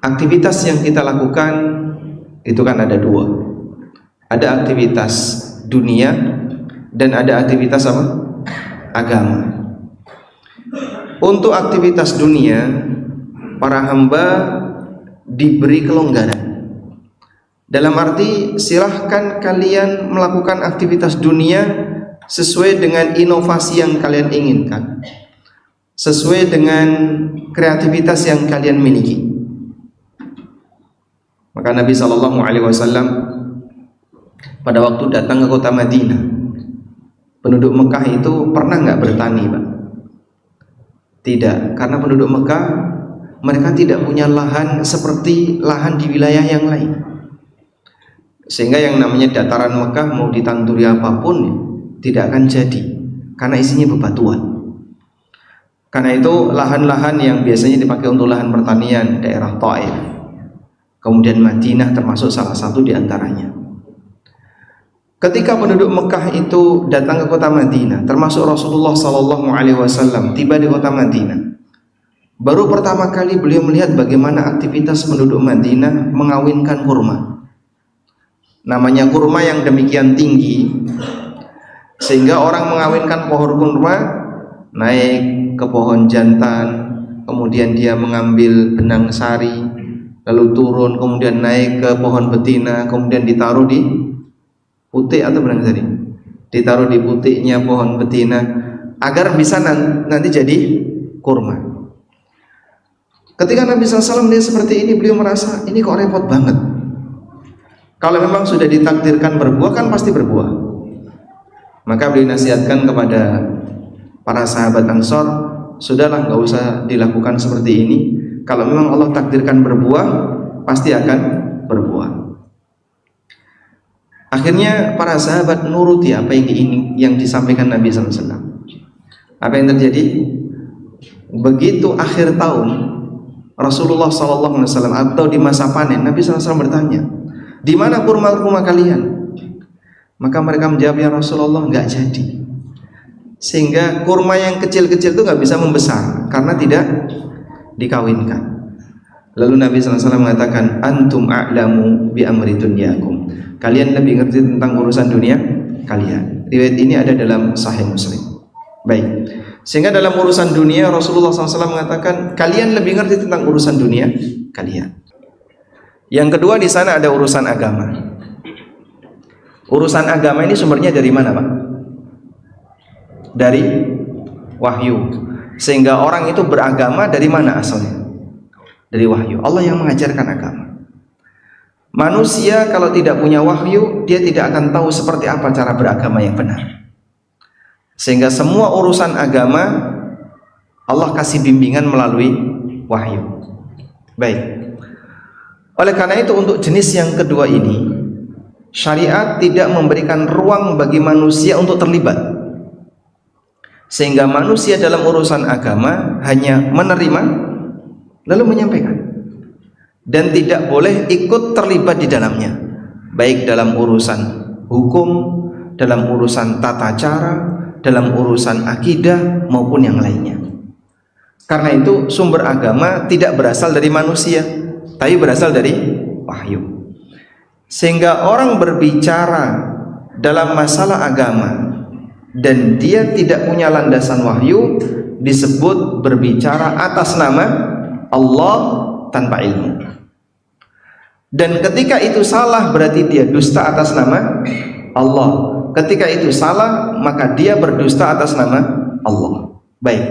aktivitas yang kita lakukan itu kan ada dua. Ada aktivitas dunia dan ada aktivitas apa? Agama. Untuk aktivitas dunia, para hamba diberi kelonggaran. Dalam arti silahkan kalian melakukan aktivitas dunia sesuai dengan inovasi yang kalian inginkan, sesuai dengan kreativitas yang kalian miliki. Maka Nabi SAW pada waktu datang ke kota Madinah, penduduk Mekah itu pernah nggak bertani, Pak? Tidak, karena penduduk Mekah mereka tidak punya lahan seperti lahan di wilayah yang lain, sehingga yang namanya dataran Mekah mau ditanduri apapun tidak akan jadi, karena isinya bebatuan. Karena itu lahan-lahan yang biasanya dipakai untuk lahan pertanian, daerah Taif, kemudian Madinah termasuk salah satu di antaranya. Ketika penduduk Mekah itu datang ke kota Madinah, termasuk Rasulullah SAW tiba di kota Madinah, baru pertama kali beliau melihat bagaimana aktivitas penduduk Madinah mengawinkan kurma. Namanya kurma yang demikian tinggi, sehingga orang mengawinkan pohon kurma, naik ke pohon jantan, kemudian dia mengambil benang sari, lalu turun, kemudian naik ke pohon betina, kemudian ditaruh di putik atau benang sari, ditaruh di putiknya pohon betina agar bisa nanti jadi kurma. Ketika Nabi SAW melihat seperti ini, beliau merasa ini kok repot banget. Kalau memang sudah ditakdirkan berbuah kan pasti berbuah. Maka beliau nasihatkan kepada para sahabat Ansor, sudahlah, nggak usah dilakukan seperti ini. Kalau memang Allah takdirkan berbuah, pasti akan berbuah. Akhirnya para sahabat nuruti apa yang disampaikan Nabi SAW. Apa yang terjadi? Begitu akhir tahun Rasulullah SAW atau di masa panen, Nabi SAW bertanya, di mana kurma-kurma kalian? Maka mereka menjawab, ya Rasulullah, nggak jadi. Sehingga kurma yang kecil-kecil itu nggak bisa membesar karena tidak dikawinkan. Lalu Nabi SAW mengatakan, antum a'lamu bi amri dunyakum. Kalian lebih ngerti tentang urusan dunia kalian. Riwayat ini ada dalam Sahih Muslim. Baik. Sehingga dalam urusan dunia Rasulullah SAW mengatakan, kalian lebih ngerti tentang urusan dunia kalian. Yang kedua, di sana ada urusan agama. Urusan agama ini sumbernya dari mana, Pak? Dari wahyu. Sehingga orang itu beragama dari mana asalnya? Dari wahyu. Allah yang mengajarkan agama. Manusia kalau tidak punya wahyu, dia tidak akan tahu seperti apa cara beragama yang benar. Sehingga semua urusan agama Allah kasih bimbingan melalui wahyu. Baik. Oleh karena itu, untuk jenis yang kedua ini, syariat tidak memberikan ruang bagi manusia untuk terlibat. Sehingga manusia dalam urusan agama hanya menerima lalu menyampaikan, dan tidak boleh ikut terlibat di dalamnya, baik dalam urusan hukum, dalam urusan tata cara, dalam urusan akidah maupun yang lainnya. Karena itu sumber agama tidak berasal dari manusia, tapi berasal dari wahyu. Sehingga orang berbicara dalam masalah agama dan dia tidak punya landasan wahyu, disebut berbicara atas nama Allah tanpa ilmu. Dan ketika itu salah, berarti dia dusta atas nama Allah. Ketika itu salah, maka dia berdusta atas nama Allah. Baik.